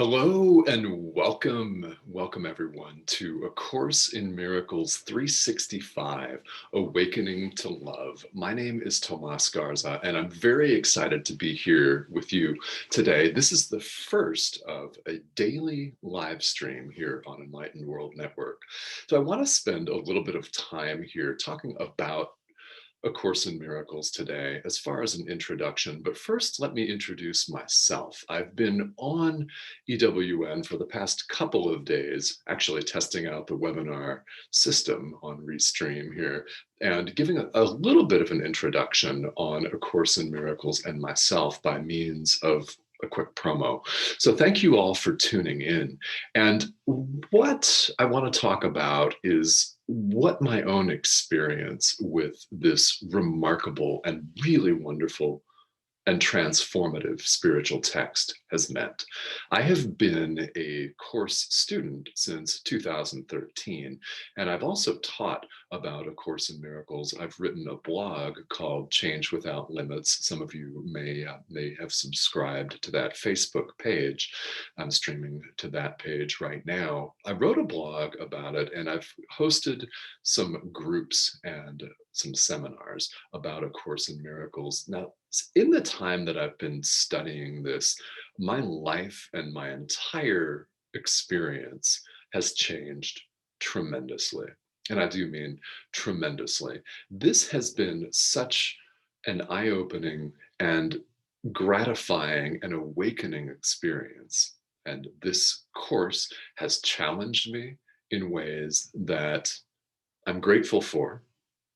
Hello and welcome, everyone to A Course in Miracles 365, Awakening to Love. My name is Tomas Garza, and I'm very excited to be here with you today. This is the first of a daily live stream here on Enlightened World Network. So I want to spend a little bit of time here talking about a Course in Miracles today as far as an introduction, but first let me introduce myself. I've been on EWN for the past couple of days, actually testing out the webinar system on Restream here and giving a little bit of an introduction on A Course in Miracles and myself by means of a quick promo. So thank you all for tuning in. And what I want to talk about is what my own experience with this remarkable and really wonderful and transformative spiritual text has meant. I have been a course student since 2013, and I've also taught about A Course in Miracles. I've written a blog called Change Without Limits. Some of you may have subscribed to that Facebook page. I'm streaming to that page right now. I wrote a blog about it, and I've hosted some groups and some seminars about A Course in Miracles. Now, in the time that I've been studying this, my life and my entire experience has changed tremendously. And I do mean tremendously. This has been such an eye-opening and gratifying and awakening experience. And this course has challenged me in ways that I'm grateful for,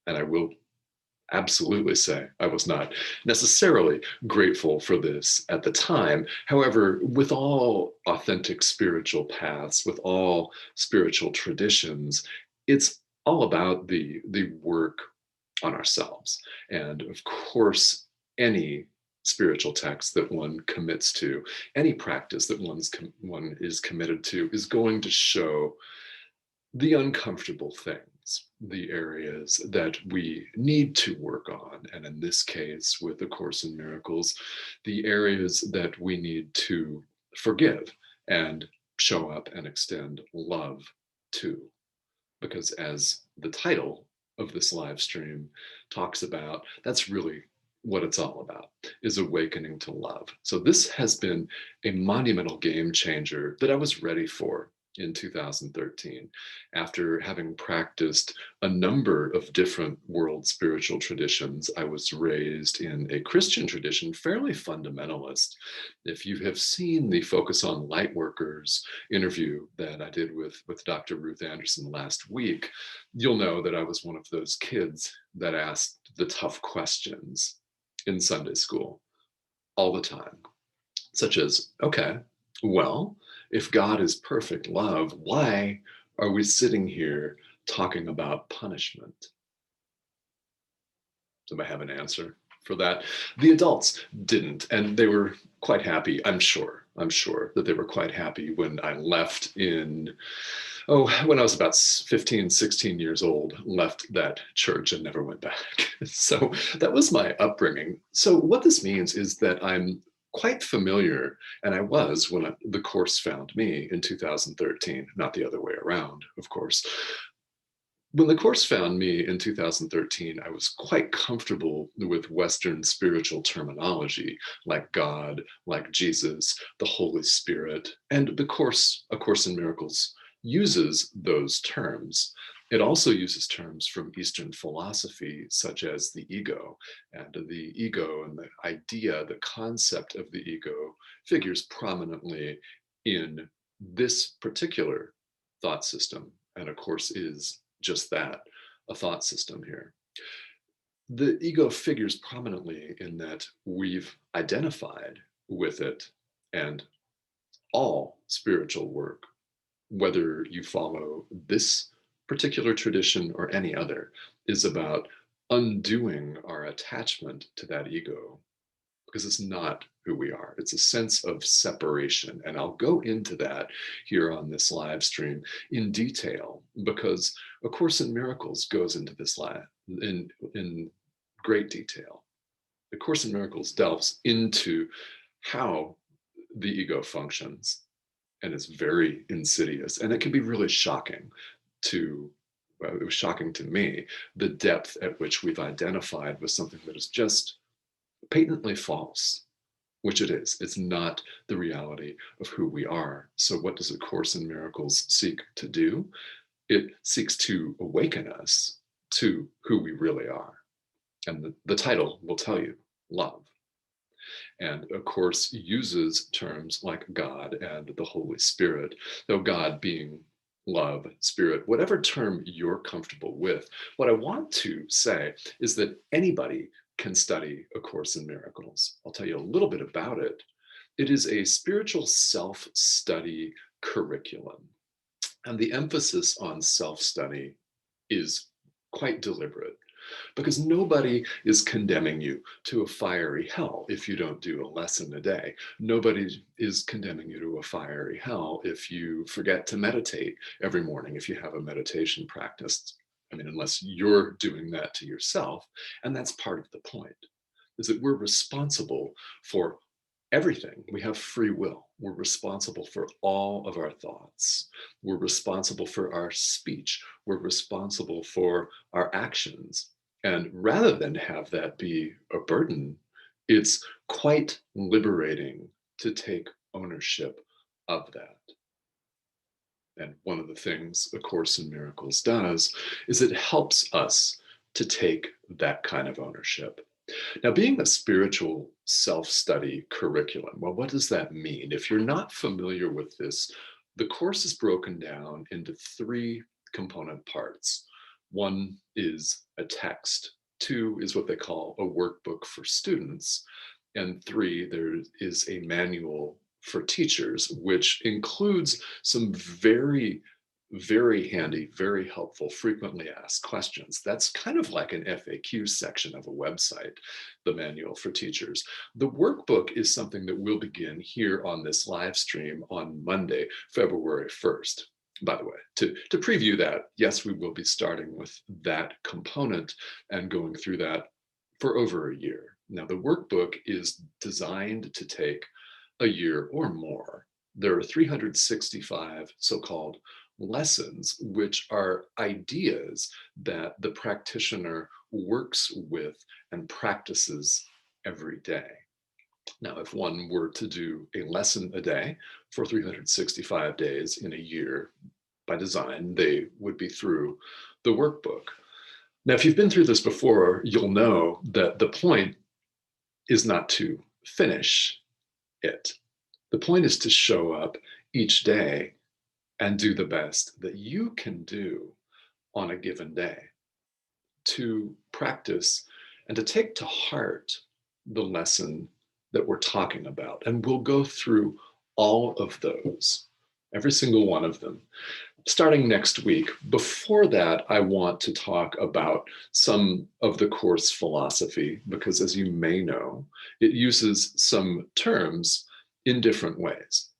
and I will absolutely say I was not necessarily grateful for this at the time. However, with all authentic spiritual paths, with all spiritual traditions, it's all about the work on ourselves. And of course, any spiritual text that one commits to, any practice that one is committed to, is going to show the uncomfortable things, the areas that we need to work on. And in this case, with A Course in Miracles, the areas that we need to forgive and show up and extend love to. Because as the title of this live stream talks about, that's really what it's all about, is awakening to love. So this has been a monumental game changer that I was ready for in 2013, after having practiced a number of different world spiritual traditions. I was raised in a Christian tradition, fairly fundamentalist. If you have seen the Focus on Lightworkers interview that I did with Dr. Ruth Anderson last week, you'll know that I was one of those kids that asked the tough questions in Sunday school all the time, such as, okay, well, if God is perfect love, why are we sitting here talking about punishment? Do I have an answer for that? The adults didn't, and they were quite happy. I'm sure that they were quite happy when I left when I was about 15, 16 years old, left that church and never went back. So that was my upbringing. So what this means is that I'm quite familiar, and I was when the Course found me in 2013, not the other way around, of course. When the Course found me in 2013, I was quite comfortable with Western spiritual terminology like God, like Jesus, the Holy Spirit, and the Course, A Course in Miracles, uses those terms. It also uses terms from Eastern philosophy, such as the ego. And the ego and the idea, the concept of the ego, figures prominently in this particular thought system. And A Course is just that, a thought system here. The ego figures prominently in that we've identified with it, and all spiritual work, whether you follow this particular tradition or any other, is about undoing our attachment to that ego, because it's not who we are. It's a sense of separation. And I'll go into that here on this live stream in detail, because A Course in Miracles goes into this in great detail. A Course in Miracles delves into how the ego functions, and it's very insidious. And it can be really shocking to, well, it was shocking to me, the depth at which we've identified with something that is just patently false, which it is. It's not the reality of who we are. So what does A Course in Miracles seek to do? It seeks to awaken us to who we really are. And the title will tell you, love. And A Course uses terms like God and the Holy Spirit, though God being love, spirit, whatever term you're comfortable with. What I want to say is that anybody can study A Course in Miracles. I'll tell you a little bit about it. It is a spiritual self-study curriculum. And the emphasis on self-study is quite deliberate, because nobody is condemning you to a fiery hell if you don't do a lesson a day. Nobody is condemning you to a fiery hell if you forget to meditate every morning, if you have a meditation practice. I mean, unless you're doing that to yourself. And that's part of the point, is that we're responsible for everything. We have free will. We're responsible for all of our thoughts. We're responsible for our speech. We're responsible for our actions. And rather than have that be a burden, it's quite liberating to take ownership of that. And one of the things A Course in Miracles does is it helps us to take that kind of ownership. Now, being a spiritual self-study curriculum, well, what does that mean? If you're not familiar with this, the course is broken down into three component parts. One is a text, two is what they call a workbook for students, and three, there is a manual for teachers, which includes some very handy, very helpful, frequently asked questions. That's kind of like an FAQ section of a website, the manual for teachers. The workbook is something that will begin here on this live stream on Monday, February 1st. By the way, to preview that, yes, we will be starting with that component and going through that for over a year. Now, the workbook is designed to take a year or more. There are 365 so-called lessons, which are ideas that the practitioner works with and practices every day. Now, if one were to do a lesson a day for 365 days in a year, by design, they would be through the workbook. Now, if you've been through this before, you'll know that the point is not to finish it. The point is to show up each day and do the best that you can do on a given day, to practice and to take to heart the lesson that we're talking about. And we'll go through all of those, every single one of them, starting next week. Before that, I want to talk about some of the course philosophy, because as you may know, it uses some terms in different ways.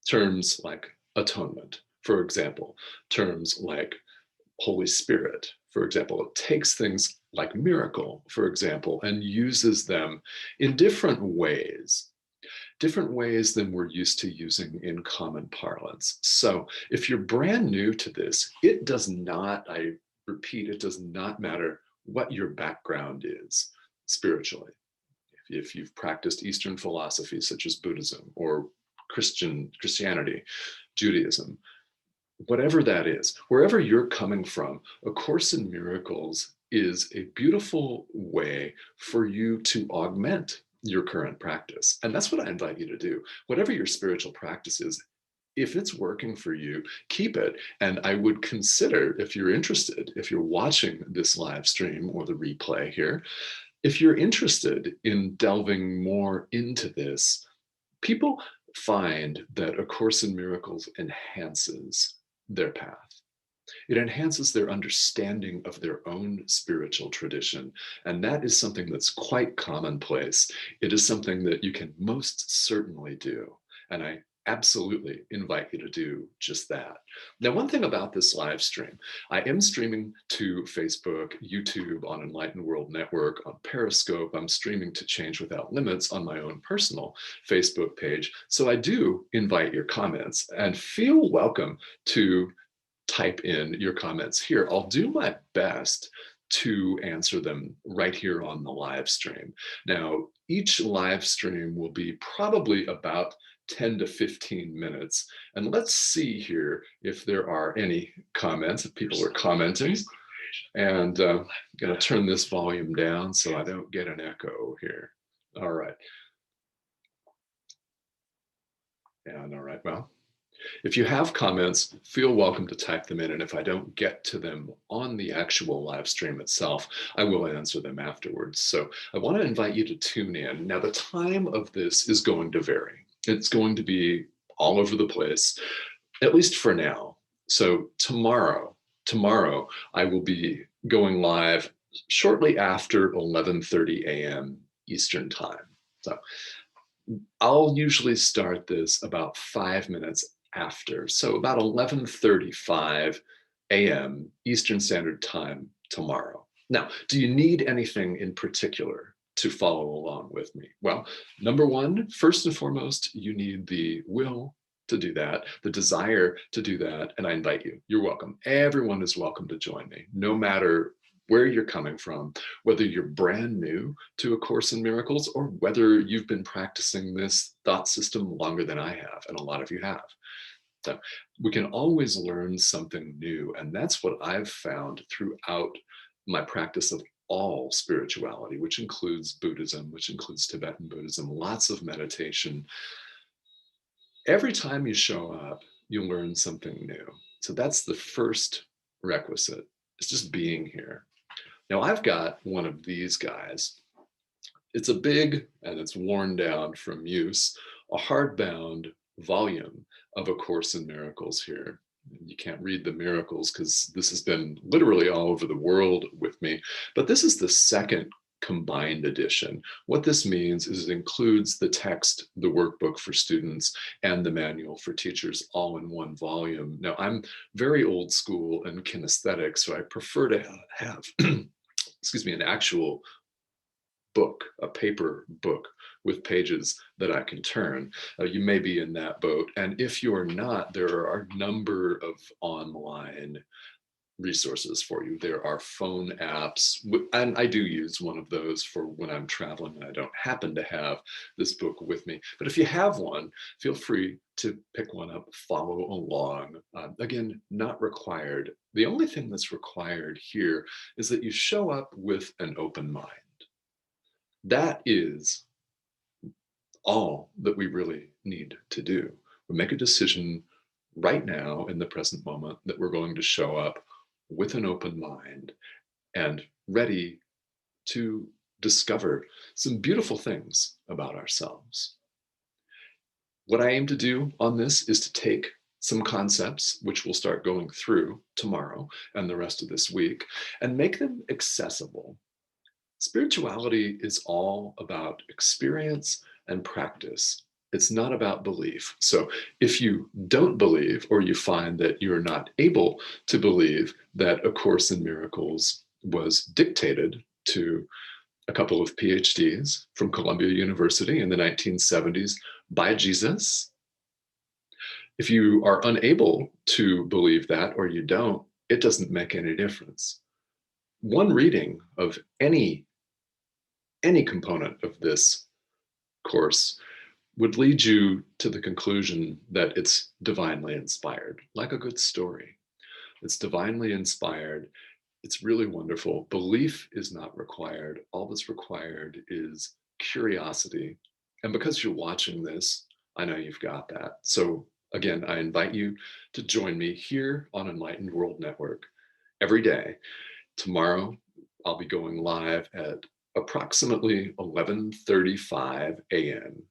Terms like atonement, for example, terms like Holy Spirit, for example. It takes things like miracle, for example, and uses them in different ways than we're used to using in common parlance. So if you're brand new to this, it does not, I repeat, it does not matter what your background is spiritually. If you've practiced Eastern philosophies such as Buddhism or Christianity, Judaism, whatever that is, wherever you're coming from, A Course in Miracles is a beautiful way for you to augment your current practice. And that's what I invite you to do. Whatever your spiritual practice is, if it's working for you, keep it. And I would consider, if you're interested, if you're watching this live stream or the replay here, if you're interested in delving more into this, people find that A Course in Miracles enhances their path. It enhances their understanding of their own spiritual tradition. And that is something that's quite commonplace. It is something that you can most certainly do. And I absolutely invite you to do just that. Now, one thing about this live stream, I am streaming to Facebook, YouTube, on Enlightened World Network, on Periscope. I'm streaming to Change Without Limits on my own personal Facebook page. So I do invite your comments and feel welcome to type in your comments here. I'll do my best to answer them right here on the live stream. Now, each live stream will be probably about 10 to 15 minutes. And let's see here if there are any comments, if people are commenting. And I'm going to turn this volume down so I don't get an echo here. All right. And all right, well, if you have comments, feel welcome to type them in. And if I don't get to them on the actual live stream itself, I will answer them afterwards. So I want to invite you to tune in. Now, the time of this is going to vary. It's going to be all over the place, at least for now. So tomorrow, I will be going live shortly after 11:30 a.m. Eastern time. So I'll usually start this about 5 minutes after. So about 11:35 a.m. Eastern Standard Time tomorrow. Now, do you need anything in particular to follow along with me? Well, number one, first and foremost, you need the will to do that, the desire to do that, and I invite you. You're welcome. Everyone is welcome to join me, no matter where you're coming from, whether you're brand new to A Course in Miracles or whether you've been practicing this thought system longer than I have, and a lot of you have. So we can always learn something new, and that's what I've found throughout my practice of all spirituality, which includes Buddhism, which includes Tibetan Buddhism, lots of meditation. Every time you show up, you learn something new. So that's the first requisite. It's just being here. Now I've got one of these guys. It's a big, and it's worn down from use, a hardbound volume of A Course in Miracles here. You can't read the miracles because this has been literally all over the world with me, but this is the second combined edition. What this means is it includes the text, the workbook for students, and the manual for teachers all in one volume. Now, I'm very old school and kinesthetic, so I prefer to have excuse me, an actual book, a paper book with pages that I can turn. You may be in that boat. And if you're not, there are a number of online resources for you. There are phone apps, and I do use one of those for when I'm traveling and I don't happen to have this book with me. But if you have one, feel free to pick one up, follow along. Again, not required. The only thing that's required here is that you show up with an open mind. That is all that we really need to do. We make a decision right now in the present moment that we're going to show up with an open mind and ready to discover some beautiful things about ourselves. What I aim to do on this is to take some concepts, which we'll start going through tomorrow and the rest of this week, and make them accessible. Spirituality is all about experience and practice. It's not about belief. So if you don't believe, or you find that you're not able to believe that A Course in Miracles was dictated to a couple of PhDs from Columbia University in the 1970s by Jesus, if you are unable to believe that, or you don't, it doesn't make any difference. One reading of any component of this course would lead you to the conclusion that it's divinely inspired, like a good story. It's divinely inspired. It's really wonderful. Belief is not required. All that's required is curiosity. And because you're watching this, I know you've got that. So again, I invite you to join me here on Enlightened World Network every day. Tomorrow, I'll be going live at approximately 11:35 a.m.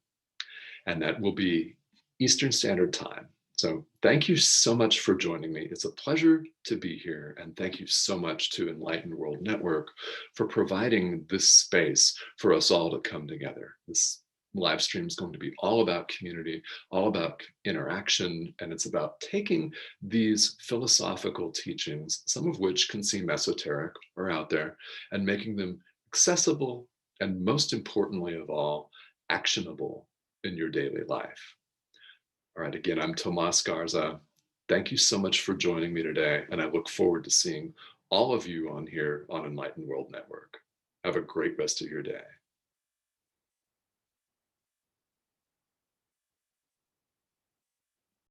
and that will be Eastern Standard Time. So thank you so much for joining me. It's a pleasure to be here. And thank you so much to Enlightened World Network for providing this space for us all to come together. This live stream is going to be all about community, all about interaction, and it's about taking these philosophical teachings, some of which can seem esoteric or out there, and making them accessible and, most importantly of all, actionable in your daily life. All right, again, I'm Tomas Garza. Thank you so much for joining me today, and I look forward to seeing all of you on here on Enlightened World Network. Have a great rest of your day.